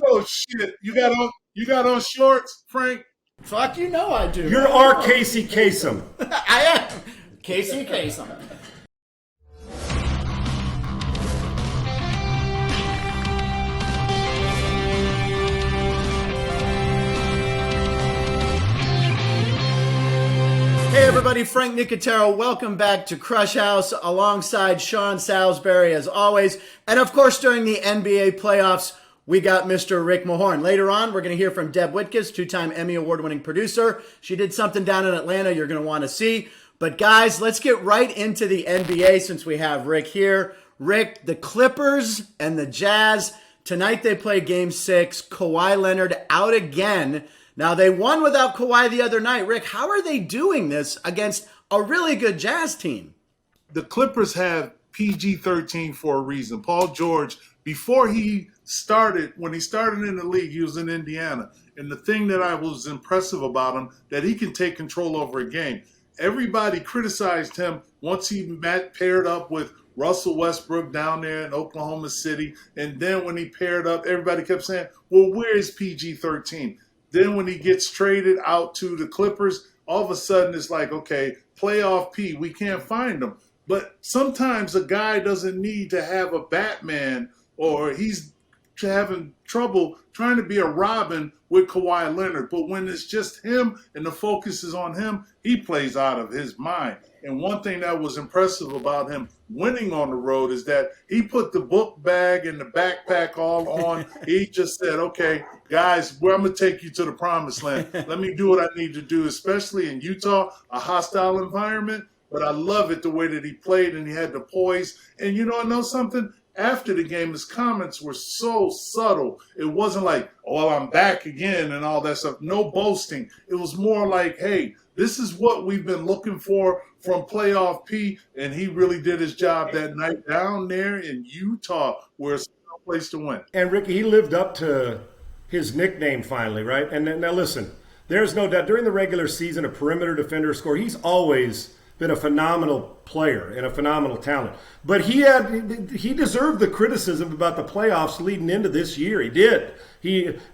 Oh shit! You got on shorts, Frank? Fuck, you know I do. You're our Casey Kasem. I am. Casey Kasem. Hey everybody, Frank Nicotero. Welcome back to Crush House alongside Sean Salisbury as always. And of course, during the NBA playoffs, we got Mr. Rick Mahorn. Later on, we're going to hear from Deb Whitkus, two-time Emmy Award-winning producer. She did something down in Atlanta you're going to want to see. But guys, let's get right into the NBA since we have Rick here. Rick, the Clippers and the Jazz. Tonight they play Game 6. Kawhi Leonard out again. Now, they won without Kawhi the other night. Rick, how are they doing this against a really good Jazz team? The Clippers have PG-13 for a reason. Paul George, before when he started in the league, he was in Indiana. And the thing that I was impressive about him, that he can take control over a game. Everybody criticized him once he paired up with Russell Westbrook down there in Oklahoma City. And then when he paired up, everybody kept saying, well, where is PG-13? Then when he gets traded out to the Clippers, all of a sudden it's like, okay, playoff P, we can't find him. But sometimes a guy doesn't need to have a Batman, or he's having trouble trying to be a Robin with Kawhi Leonard. But when it's just him and the focus is on him, he plays out of his mind. And one thing that was impressive about him winning on the road is that he put the book bag and the backpack all on. He just said, okay, guys, I'm going to take you to the promised land. Let me do what I need to do, especially in Utah, a hostile environment. But I love it the way that he played and he had the poise. And I know something? After the game, his comments were so subtle. It wasn't like, oh, I'm back again and all that stuff. No boasting. It was more like, hey, this is what we've been looking for from playoff P, and he really did his job that night down there in Utah, where it's no place to win. And Ricky, he lived up to his nickname finally, right? And now listen, there's no doubt during the regular season, a perimeter defender score, he's always been a phenomenal player and a phenomenal talent. But he deserved the criticism about the playoffs leading into this year. He did.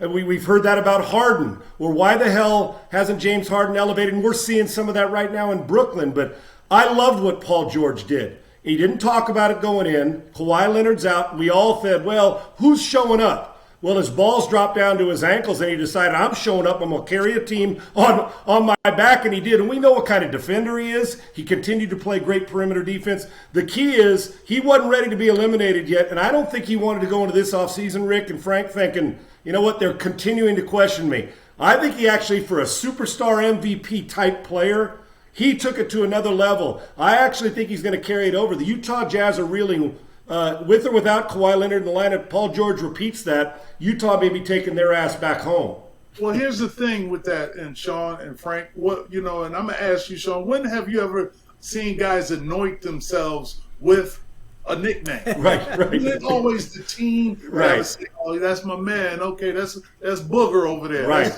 We've heard that about Harden. Well, why the hell hasn't James Harden elevated? And we're seeing some of that right now in Brooklyn. But I loved what Paul George did. He didn't talk about it going in. Kawhi Leonard's out. We all said, well, who's showing up? Well, his balls dropped down to his ankles, and he decided, I'm showing up. I'm going to carry a team on my back, and he did. And we know what kind of defender he is. He continued to play great perimeter defense. The key is he wasn't ready to be eliminated yet, and I don't think he wanted to go into this offseason, Rick and Frank, thinking, you know what, they're continuing to question me. I think he actually, for a superstar MVP-type player, he took it to another level. I actually think he's going to carry it over. The Utah Jazz are reeling with or without Kawhi Leonard in the lineup. Paul George repeats that. Utah may be taking their ass back home. Well, here's the thing with that, and Sean and Frank, and I'm going to ask you, Sean, when have you ever seen guys anoint themselves with a nickname? Right. It's always the team. Right. Say, oh, that's my man. Okay, that's Booger over there. Right.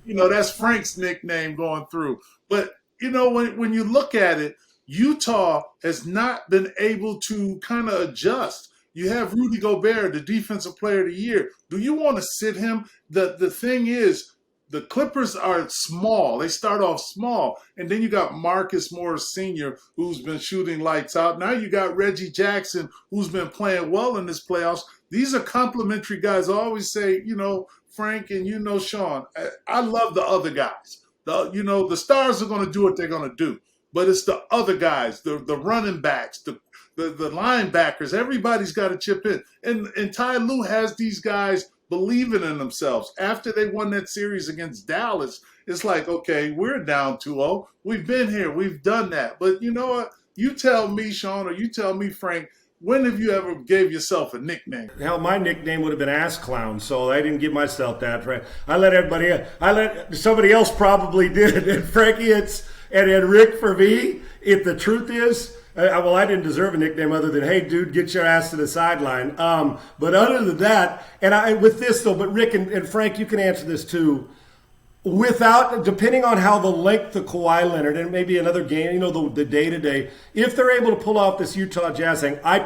That's Frank's nickname going through. But, when you look at it, Utah has not been able to kind of adjust. You have Rudy Gobert, the defensive player of the year. Do you want to sit him? The thing is, the Clippers are small. They start off small. And then you got Marcus Morris Sr., who's been shooting lights out. Now you got Reggie Jackson, who's been playing well in this playoffs. These are complimentary guys. I always say, Frank and Sean, I love the other guys. The stars are going to do what they're going to do. But it's the other guys, the running backs, the linebackers. Everybody's got to chip in. And Ty Lue has these guys believing in themselves. After they won that series against Dallas, it's like, okay, we're down 2-0. We've been here. We've done that. But you know what? You tell me, Sean, or you tell me, Frank, when have you ever gave yourself a nickname? Hell, my nickname would have been Ass Clown, so I didn't give myself that. Right? Somebody else probably did. And Frankie, and Rick, for me, if the truth is, I didn't deserve a nickname other than, hey, dude, get your ass to the sideline. But other than that, with this, though, but Rick and Frank, you can answer this too. Without, depending on how the length of Kawhi Leonard and maybe another game, the day-to-day, if they're able to pull off this Utah Jazz thing, I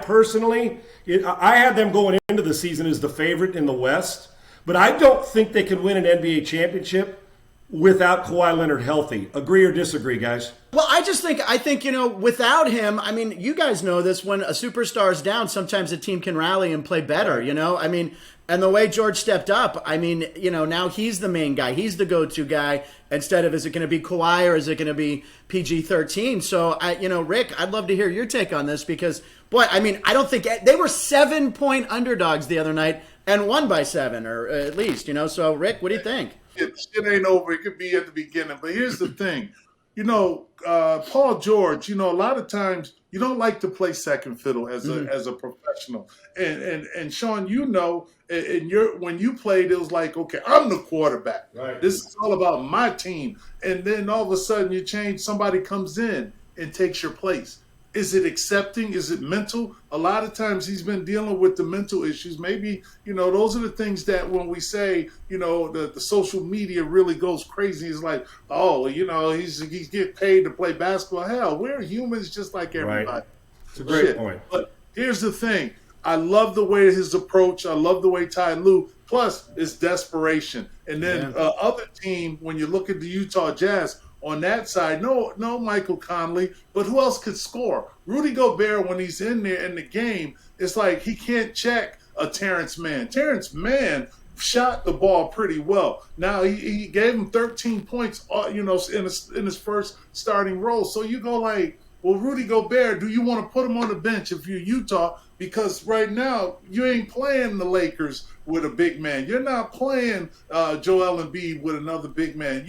had them going into the season as the favorite in the West, but I don't think they can win an NBA championship without Kawhi Leonard healthy. Agree or disagree, guys? Well, I think, without him, I mean, you guys know this, when a superstar is down, sometimes a team can rally and play better, I mean, and the way George stepped up, I mean, now he's the main guy. He's the go-to guy instead of, is it going to be Kawhi or is it going to be PG-13? So, Rick, I'd love to hear your take on this because, boy, I mean, I don't think they were 7-point underdogs the other night and won by 7 or at least, So, Rick, what do you think? Shit ain't over. It could be at the beginning. But here's the thing. Paul George, a lot of times you don't like to play second fiddle as a professional. And Sean, when you played, it was like, okay, I'm the quarterback. Right. This is all about my team. And then all of a sudden you change, somebody comes in and takes your place. Is it accepting? Is it mental? A lot of times he's been dealing with the mental issues. Maybe, those are the things that when we say, the social media really goes crazy. It's like, oh, he's getting paid to play basketball. Hell, we're humans just like everybody. Right. It's a great point. But here's the thing. I love the way his approach. I love the way Ty Lue. Plus, it's desperation. And then other team, when you look at the Utah Jazz, on that side, no Michael Conley, but who else could score? Rudy Gobert, when he's in there in the game, it's like he can't check a Terrence Mann. Terrence Mann shot the ball pretty well. Now, he gave him 13 points, in his first starting role. So you go like, well, Rudy Gobert, do you want to put him on the bench if you're Utah? Because right now, you ain't playing the Lakers with a big man. You're not playing Joel Embiid with another big man.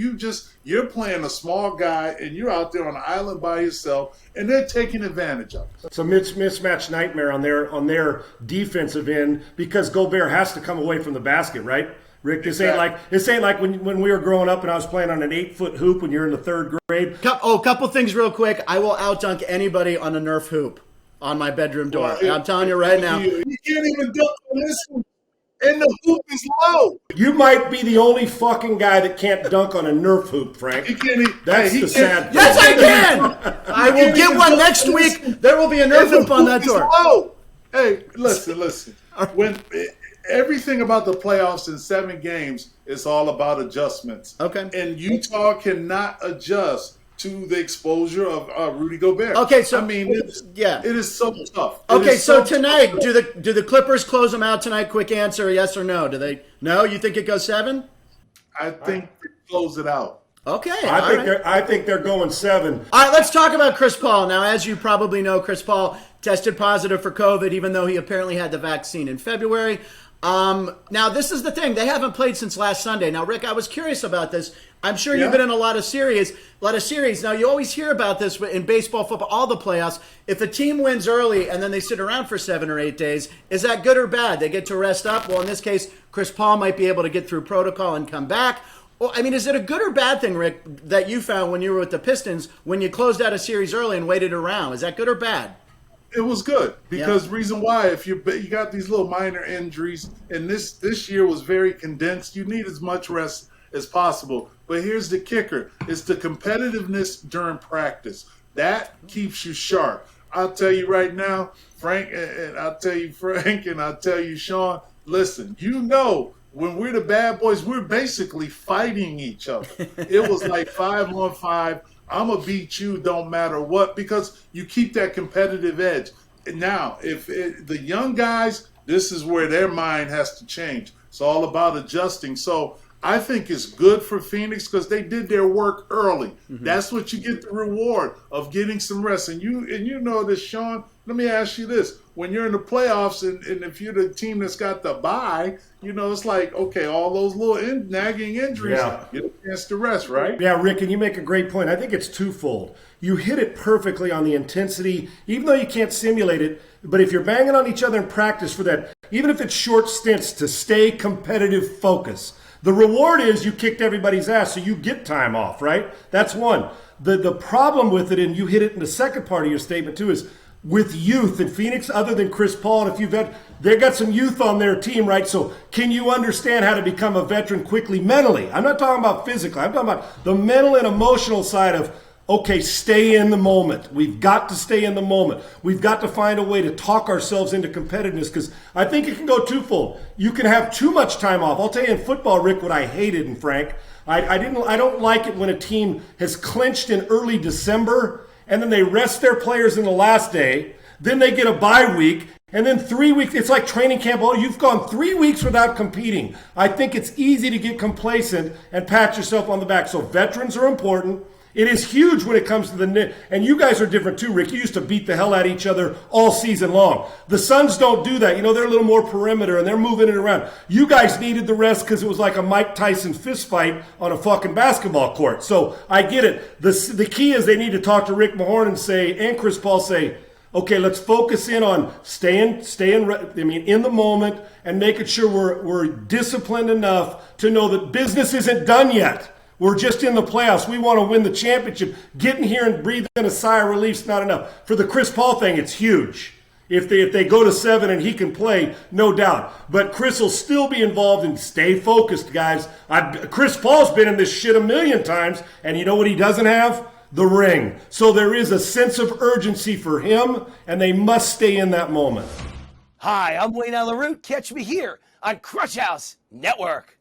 You're playing a small guy, and you're out there on an island by yourself, and they're taking advantage of it. It's a mismatch nightmare on their defensive end because Gobert has to come away from the basket, right? Rick, this ain't like when we were growing up and I was playing on an 8-foot hoop when you're in the 3rd grade. Couple things real quick. I will outdunk anybody on a Nerf hoop on my bedroom door. Well, I'm telling you right now. You can't even dunk on this one, and the hoop is low. You might be the only fucking guy that can't dunk on a Nerf hoop, Frank. That's the sad thing. Yes, I can. I will get one next week. There will be a Nerf hoop on that door. Low. Hey, listen. When everything about the playoffs in 7 games is all about adjustments. Okay. And Utah cannot adjust to the exposure of Rudy Gobert. Okay, so it is so tough. Okay, so tonight, do the Clippers close them out tonight? Quick answer, yes or no? Do they? No, you think it goes 7? I think they close it out. Okay, I think they're going 7. All right, let's talk about Chris Paul. Now, as you probably know, Chris Paul tested positive for COVID, even though he apparently had the vaccine in February. Now, this is the thing. They haven't played since last Sunday. Now, Rick, I was curious about this. I'm sure you've been in a lot of series. Now, you always hear about this in baseball, football, all the playoffs. If a team wins early and then they sit around for 7 or 8 days, is that good or bad? They get to rest up? Well, in this case, Chris Paul might be able to get through protocol and come back. Well, I mean, is it a good or bad thing, Rick, that you found when you were with the Pistons when you closed out a series early and waited around? Is that good or bad? It was good because reason why, if you got these little minor injuries, and this year was very condensed, you need as much rest as possible. But here's the kicker. It's the competitiveness during practice. That keeps you sharp. I'll tell you right now, Frank, and I'll tell you, Frank, and I'll tell you, Sean, listen, when we're the bad boys, we're basically fighting each other. It was like 5-on-5. I'm going to beat you, don't matter what, because you keep that competitive edge. Now, if the young guys, this is where their mind has to change. It's all about adjusting. So I think it's good for Phoenix because they did their work early. Mm-hmm. That's what you get the reward of getting some rest. And you know this, Sean. Let me ask you this. When you're in the playoffs and if you're the team that's got the bye, it's like, okay, all those little nagging injuries, you get a chance to rest, right? Yeah, Rick, and you make a great point. I think it's twofold. You hit it perfectly on the intensity, even though you can't simulate it. But if you're banging on each other in practice for that, even if it's short stints, to stay competitive focus, the reward is you kicked everybody's ass, so you get time off, right? That's one. The problem with it, and you hit it in the second part of your statement too, is with youth in Phoenix other than Chris Paul. And if they've got some youth on their team, right? So can you understand how to become a veteran quickly mentally? I'm not talking about physically. I'm talking about the mental and emotional side of, okay, stay in the moment. We've got to stay in the moment. We've got to find a way to talk ourselves into competitiveness, because I think it can go twofold. You can have too much time off. I'll tell you in football, Rick, what I hated, and Frank, I don't like it when a team has clinched in early December and then they rest their players in the last day, then they get a bye week, and then 3 weeks, it's like training camp. Oh, you've gone 3 weeks without competing. I think it's easy to get complacent and pat yourself on the back. So veterans are important. It is huge when it comes to the net. And you guys are different too, Rick. You used to beat the hell out of each other all season long. The Suns don't do that. They're a little more perimeter and they're moving it around. You guys needed the rest because it was like a Mike Tyson fist fight on a fucking basketball court. So I get it. The key is they need to talk to Rick Mahorn and Chris Paul say, okay, let's focus in on staying in the moment and making sure we're disciplined enough to know that business isn't done yet. We're just in the playoffs. We want to win the championship. Getting here and breathing a sigh of relief is not enough. For the Chris Paul thing, it's huge. If they go to 7 and he can play, no doubt. But Chris will still be involved and stay focused, guys. Chris Paul's been in this shit a million times, and you know what he doesn't have? The ring. So there is a sense of urgency for him, and they must stay in that moment. Hi, I'm Allyn Root. Catch me here on Crush House Network.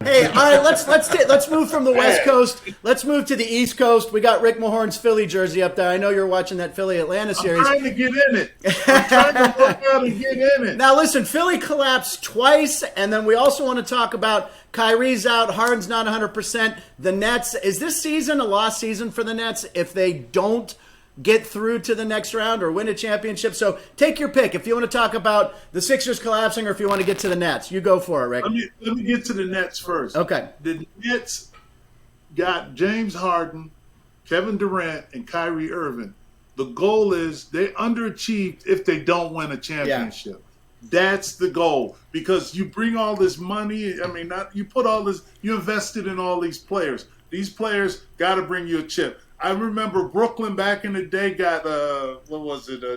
Hey, all right, let's move from the West Coast. Let's move to the East Coast. We got Rick Mahorn's Philly jersey up there. I know you're watching that Philly-Atlanta series. I'm trying to get in it. I'm trying to look out and get in it. Now, listen, Philly collapsed twice, and then we also want to talk about Kyrie's out, Harden's not 100%. The Nets, is this season a lost season for the Nets if they don't get through to the next round or win a championship? So take your pick. If you want to talk about the Sixers collapsing or if you want to get to the Nets, you go for it, Rick. Let me get to the Nets first. Okay. The Nets got James Harden, Kevin Durant, and Kyrie Irving. The goal is they underachieved if they don't win a championship. Yeah. That's the goal, because you bring all this money. You invested in all these players. These players got to bring you a chip. I remember Brooklyn back in the day got,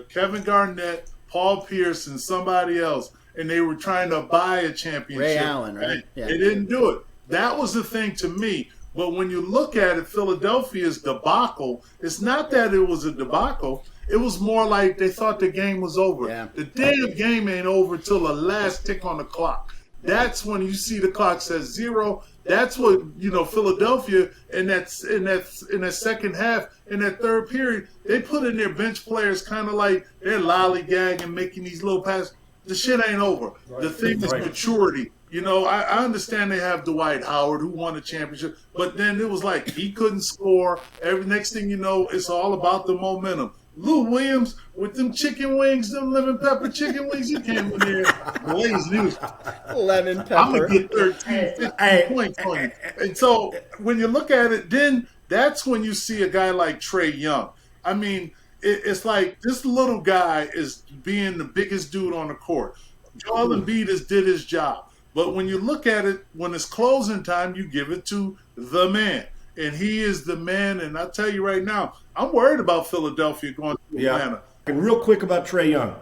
Kevin Garnett, Paul Pierce, and somebody else, and they were trying to buy a championship. Ray Allen, right? Yeah. They didn't do it. That was the thing to me. But when you look at it, Philadelphia's debacle, it's not that it was a debacle. It was more like they thought the game was over. Yeah. The damn game ain't over till the last tick on the clock. That's when you see the clock says 0. That's what, Philadelphia in that second half, in that third period, they put in their bench players kind of like they're lollygagging, making these little passes. The shit ain't over. Right. The thing is maturity. I understand they have Dwight Howard, who won a championship, but then it was like he couldn't score. Next thing you know, it's all about the momentum. Lou Williams with them chicken wings, them lemon pepper chicken wings, he came in there blazing. Lemon pepper. I'm going to get 13, 15 points on you. And so when you look at it, then that's when you see a guy like Trae Young. I mean, it's like this little guy is being the biggest dude on the court. Joel Embiid did his job. But when you look at it, when it's closing time, you give it to the man. And he is the man. And I tell you right now, I'm worried about Philadelphia going to Atlanta. And real quick about Trae Young.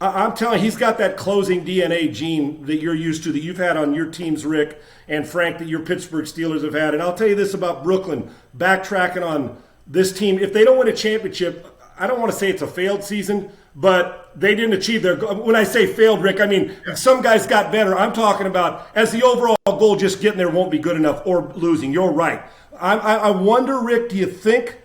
I'm telling you, he's got that closing DNA gene that you're used to, that you've had on your teams, Rick and Frank, that your Pittsburgh Steelers have had. And I'll tell you this about Brooklyn, backtracking on this team. If they don't win a championship, I don't want to say it's a failed season, but they didn't achieve their goal. When I say failed, Rick, I mean some guys got better. I'm talking about as the overall goal, just getting there won't be good enough or losing. You're right. I wonder, Rick, do you think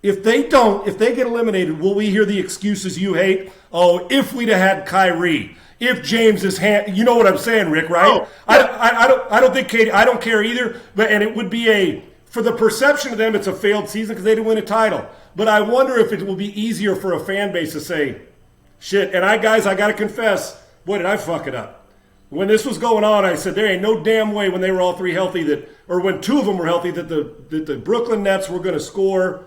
if they get eliminated, will we hear the excuses you hate? Oh, if we'd have had Kyrie, if James is you know what I'm saying, Rick, right? Oh, yeah. I don't think Katie, I don't care either, and it would be for the perception of them, it's a failed season because they didn't win a title. But I wonder if it will be easier for a fan base to say, shit, and I got to confess, boy, did I fuck it up. When this was going on, I said there ain't no damn way when they were all three healthy or when two of them were healthy that the Brooklyn Nets were going to score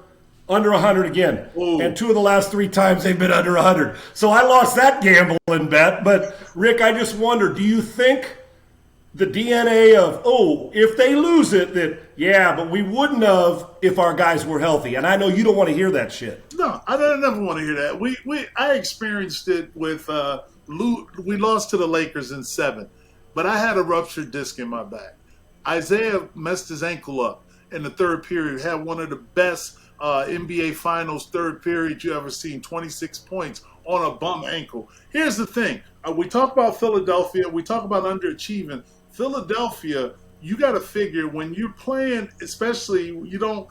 under 100 again. Ooh. And 2 of the last 3 times they've been under 100. So I lost that gambling bet. But, Rick, I just wonder, do you think the DNA of, if they lose it, but we wouldn't have if our guys were healthy. And I know you don't want to hear that shit. No, I never want to hear that. I experienced it with we lost to the Lakers in 7, but I had a ruptured disc in my back. Isaiah messed his ankle up in the third period, had one of the best NBA Finals third period you ever seen, 26 points on a bum ankle. Here's the thing. We talk about Philadelphia. We talk about underachieving. Philadelphia, you got to figure when you're playing, especially you don't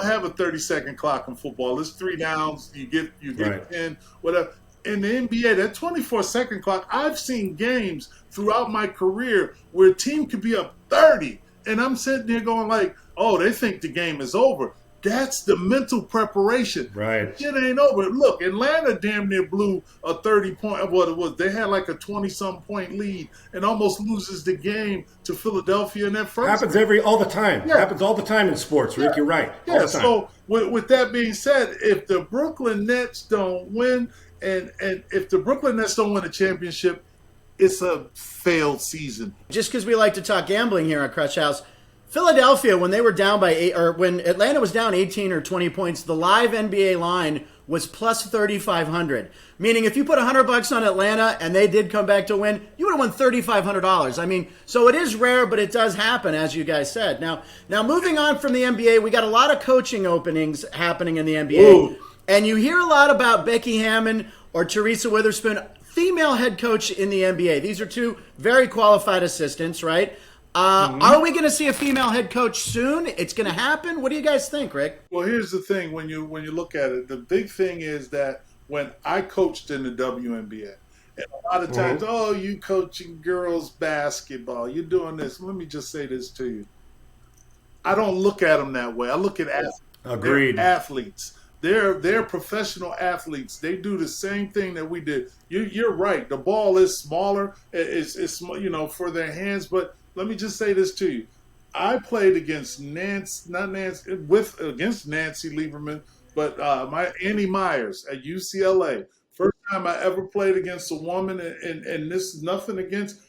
have a 30-second clock in football. It's 3 downs. You get right. 10, whatever. In the NBA, that 24-second clock, I've seen games throughout my career where a team could be up 30, and I'm sitting there going like, they think the game is over. That's the mental preparation. Right. Shit ain't over. Look, Atlanta damn near blew a 30-point, what it was. They had like a 20-some point lead and almost loses the game to Philadelphia in that first. Happens all the time. Yeah. Happens all the time in sports, Rick. You're right. All the time. So with that being said, if the Brooklyn Nets don't win, and if the Brooklyn Nets don't win a championship, it's a failed season. Just because we like to talk gambling here on Crush House, Philadelphia, when they were down by 8, or when Atlanta was down 18 or 20 points, the live NBA line was plus 3,500. Meaning, if you put $100 on Atlanta and they did come back to win, you would have won $3,500. I mean, so it is rare, but it does happen, as you guys said. Now moving on from the NBA, we got a lot of coaching openings happening in the NBA, Ooh. And you hear a lot about Becky Hammon or Teresa Witherspoon, female head coach in the NBA. These are 2 very qualified assistants, right? Are we going to see a female head coach soon? It's going to happen. What do you guys think, Rick? Well, here's the thing. When you look at it, the big thing is that when I coached in the WNBA, and a lot of times, you coaching girls basketball, you're doing this. Let me just say this to you. I don't look at them that way. I look at athletes. Agreed. They're athletes. They're professional athletes. They do the same thing that we did. You're right. The ball is smaller. It's for their hands, but let me just say this to you. I played against against Nancy Lieberman, but my Annie Myers at UCLA. First time I ever played against a woman, and this is nothing against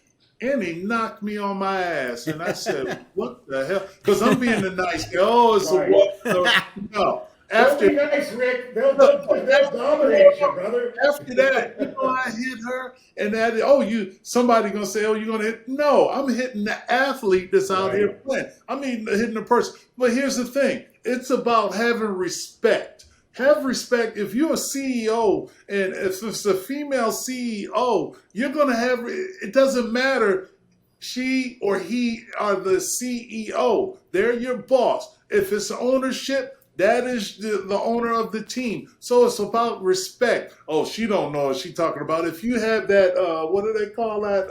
Annie, knocked me on my ass, and I said, "What the hell?" Because I'm being the nice guy. It's right. a what? No. Don't be nice, Rick. They'll dominate you, brother. After that, I hit her, and somebody gonna say, you're gonna hit. No, I'm hitting the athlete that's out here playing. I mean, hitting the person. But here's the thing: it's about having respect. Have respect. If you're a CEO, and if it's a female CEO, you're gonna have. It doesn't matter. She or he are the CEO. They're your boss. If it's ownership, that is the owner of the team. So it's about respect. She don't know what she's talking about. If you have that, what do they call that?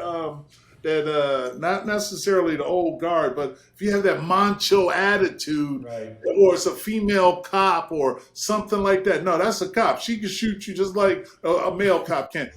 Not necessarily the old guard, but if you have that macho attitude, right, or it's a female cop or something like that. No, that's a cop. She can shoot you just like a male cop can.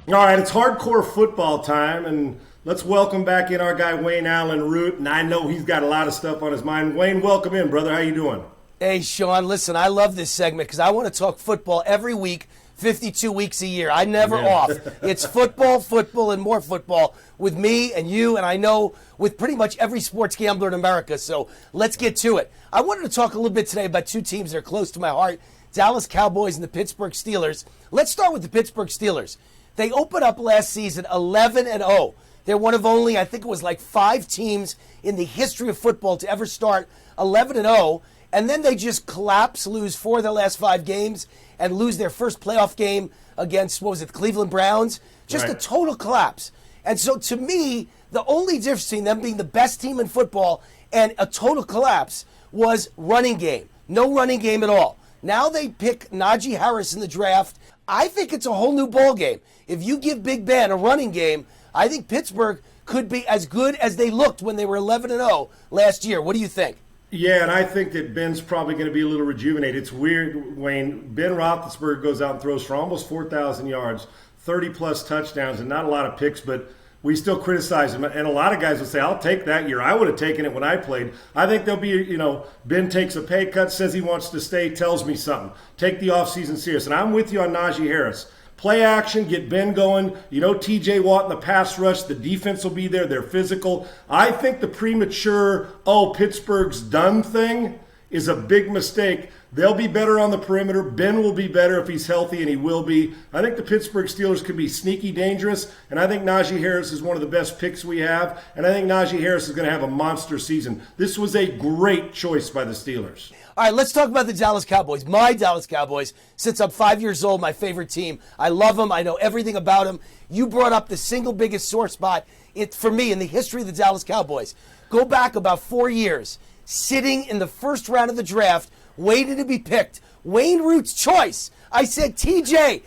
All right, it's hardcore football time, and let's welcome back in our guy Allyn Root, and I know he's got a lot of stuff on his mind. Wayne, welcome in, brother. How you doing? Hey, Sean, listen, I love this segment because I want to talk football every week, 52 weeks a year. I'm never off. It's football, and more football with me and you, and I know with pretty much every sports gambler in America. So let's get to it. I wanted to talk a little bit today about 2 teams that are close to my heart, Dallas Cowboys and the Pittsburgh Steelers. Let's start with the Pittsburgh Steelers. They opened up last season 11-0. They're one of only, I think it was like 5 teams in the history of football to ever start 11-0. And then they just collapse, lose 4 of their last 5 games, and lose their first playoff game against, the Cleveland Browns. Just a total collapse. And so to me, the only difference between them being the best team in football and a total collapse was running game. No running game at all. Now they pick Najee Harris in the draft. I think it's a whole new ball game. If you give Big Ben a running game, I think Pittsburgh could be as good as they looked when they were 11-0 last year. What do you think? Yeah, and I think that Ben's probably going to be a little rejuvenated. It's weird, Wayne. Ben Roethlisberger goes out and throws for almost 4,000 yards, 30-plus touchdowns, and not a lot of picks, but we still criticize him. And a lot of guys will say, I'll take that year. I would have taken it when I played. I think there'll be, Ben takes a pay cut, says he wants to stay, tells me something. Take the offseason serious. And I'm with you on Najee Harris. Play action, get Ben going. You know, TJ Watt in the pass rush. The defense will be there. They're physical. I think the premature, Pittsburgh's done thing is a big mistake. They'll be better on the perimeter. Ben will be better if he's healthy, and he will be. I think the Pittsburgh Steelers could be sneaky dangerous, and I think Najee Harris is one of the best picks we have, and I think Najee Harris is going to have a monster season. This was a great choice by the Steelers. All right, let's talk about the Dallas Cowboys. My Dallas Cowboys, since I'm 5 years old, my favorite team. I love them. I know everything about them. You brought up the single biggest sore spot for me in the history of the Dallas Cowboys. Go back about 4 years, sitting in the first round of the draft, waiting to be picked. Wayne Root's choice. I said, TJ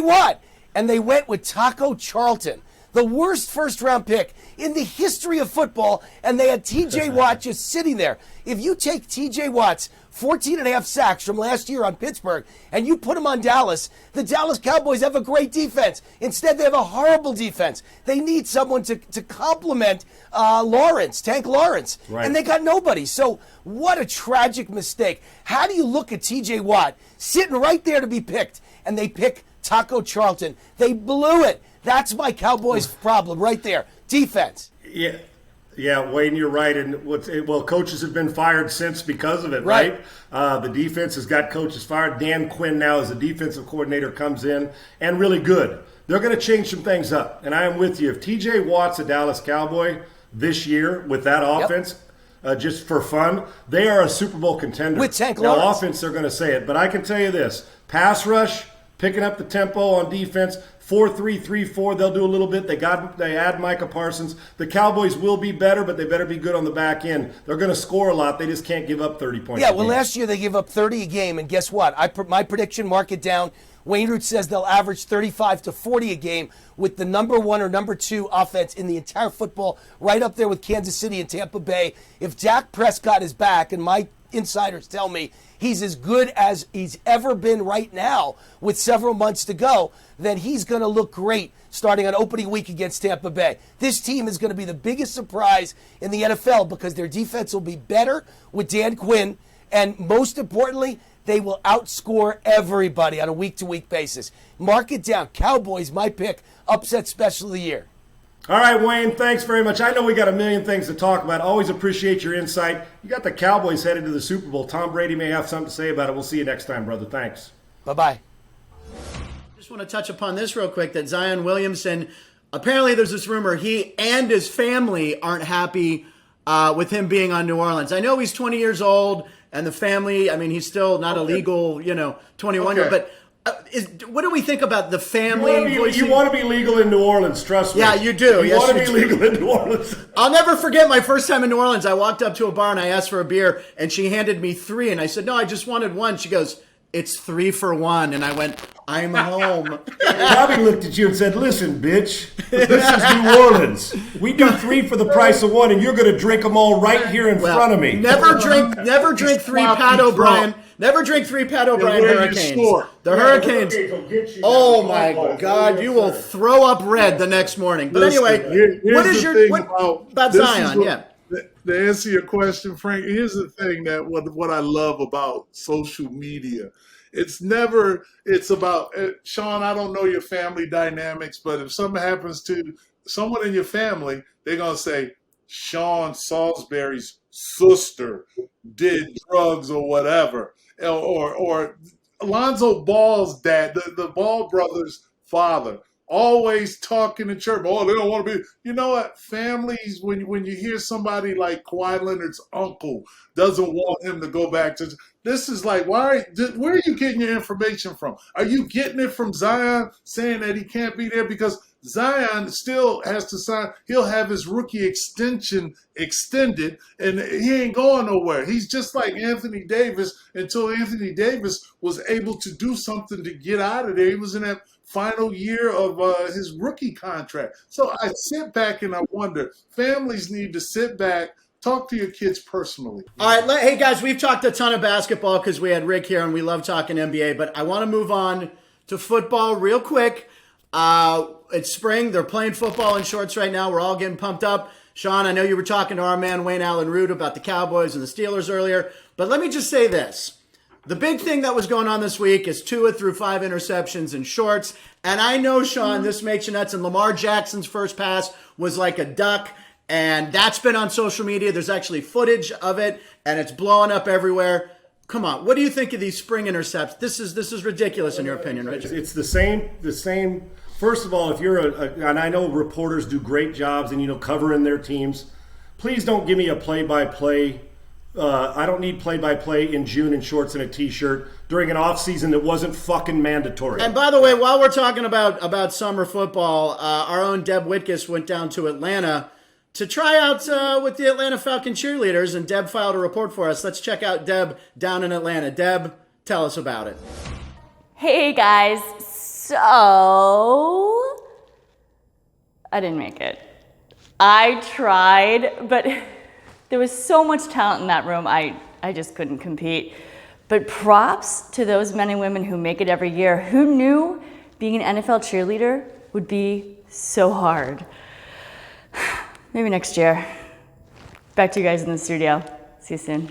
Watt. And they went with Taco Charlton, the worst first-round pick in the history of football, and they had TJ Watt just sitting there. If you take TJ Watt's 14.5 sacks from last year on Pittsburgh and you put him on Dallas, the Dallas Cowboys have a great defense. Instead, they have a horrible defense. They need someone to complement Tank Lawrence, right. And they got nobody. So what a tragic mistake. How do you look at TJ Watt sitting right there to be picked, and they pick Taco Charlton? They blew it. That's my Cowboys problem right there. Defense. Yeah, Wayne, you're right. And coaches have been fired since because of it, right? The defense has got coaches fired. Dan Quinn now as the defensive coordinator comes in, and really good. They're going to change some things up, and I am with you. If TJ Watt's a Dallas Cowboy this year with that offense, just for fun, they are a Super Bowl contender. With Tank Lawrence. Now, offense, they're going to say it, but I can tell you this. Pass rush, picking up the tempo on defense, 4-3-3-4. They'll do a little bit. They add Micah Parsons. The Cowboys will be better, but they better be good on the back end. They're going to score a lot. They just can't give up 30 points. Yeah, well, last year they gave up 30 a game, and guess what? My prediction, mark it down. Wayne Root says they'll average 35 to 40 a game with the number 1 or number 2 offense in the entire football, right up there with Kansas City and Tampa Bay. If Dak Prescott is back, and my insiders tell me he's as good as he's ever been right now with several months to go, then he's going to look great starting on opening week against Tampa Bay. This team is going to be the biggest surprise in the NFL because their defense will be better with Dan Quinn, and most importantly, they will outscore everybody on a week-to-week basis. Mark it down. Cowboys, my pick, upset special of the year. All right, Wayne, thanks very much. I know we got a million things to talk about. Always appreciate your insight. You got the Cowboys headed to the Super Bowl. Tom Brady may have something to say about it. We'll see you next time, brother. Thanks. Bye-bye. Just want to touch upon this real quick, that Zion Williamson, apparently there's this rumor he and his family aren't happy with him being on New Orleans. I know he's 20 years old, and the family, I mean, he's still not a legal, 21-year-old, but what do we think about the family? You want to be legal in New Orleans, trust me. Yeah, you do. You want to be legal in New Orleans. I'll never forget my first time in New Orleans. I walked up to a bar and I asked for a beer, and she handed me 3, and I said, no, I just wanted 1. She goes, it's 3 for 1. And I went, I'm home. Bobby looked at you and said, listen, bitch, this is New Orleans. We do 3 for the price of 1, and you're going to drink them all right here in front of me. Never drink 3 Pat O'Brien. Never drink 3 Pat O'Brien Hurricanes. The Hurricanes. Oh my God, you will throw up red the next morning. But anyway, what is your about Zion? To answer your question, Frank, here's the thing that what I love about social media. It's about, Sean, I don't know your family dynamics, but if something happens to someone in your family, they're going to say, Sean Salisbury's sister did drugs or whatever. Or Alonzo Ball's dad, the Ball brothers' father, always talking in church. Oh, they don't want to be. You know what? Families, when you hear somebody like Kawhi Leonard's uncle doesn't want him to go back to, this is like, where are you getting your information from? Are you getting it from Zion saying that he can't be there? Because Zion still has to sign. He'll have his rookie extension extended, and he ain't going nowhere. He's just like Anthony Davis until Anthony Davis was able to do something to get out of there. He was in that final year of his rookie contract. So I sit back and I wonder, families need to sit back, talk to your kids personally. All right, hey guys, we've talked a ton of basketball because we had Rick here and we love talking NBA, but I want to move on to football real quick. It's spring. They're playing football in shorts right now. We're all getting pumped up. Sean, I know you were talking to our man Wayne Allyn Root about the Cowboys and the Steelers earlier, but let me just say this. The big thing that was going on this week is Tua threw 5 interceptions in shorts. And I know, Sean, this makes you nuts. And Lamar Jackson's first pass was like a duck. And that's been on social media. There's actually footage of it. And it's blowing up everywhere. Come on. What do you think of these spring intercepts? This is ridiculous in your opinion, Richard. It's the same. First of all, if you're and I know reporters do great jobs and, covering their teams. Please don't give me a play-by-play. I don't need play-by-play in June in shorts and a T-shirt during an off-season that wasn't fucking mandatory. And by the way, while we're talking about summer football, our own Deb Whitkus went down to Atlanta to try out with the Atlanta Falcon cheerleaders, and Deb filed a report for us. Let's check out Deb down in Atlanta. Deb, tell us about it. Hey guys, so I didn't make it. I tried, but there was so much talent in that room, I just couldn't compete. But props to those men and women who make it every year. Who knew being an NFL cheerleader would be so hard? Maybe next year. Back to you guys in the studio. See you soon.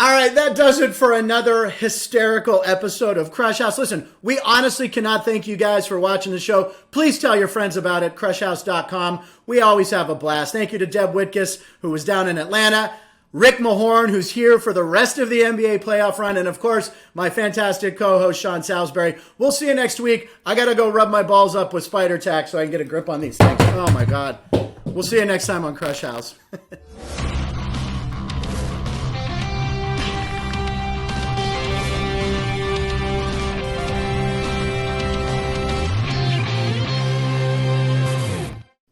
All right, that does it for another hysterical episode of Crush House. Listen, we honestly cannot thank you guys for watching the show. Please tell your friends about it, crushhouse.com. We always have a blast. Thank you to Deb Whitkus, who was down in Atlanta, Rick Mahorn, who's here for the rest of the NBA playoff run, and of course, my fantastic co-host, Sean Salisbury. We'll see you next week. I got to go rub my balls up with spider tack so I can get a grip on these things. Oh, my God. We'll see you next time on Crush House.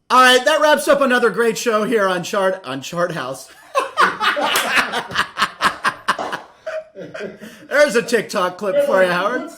All right, that wraps up another great show here on Chart House. There's a TikTok clip for you, Howard.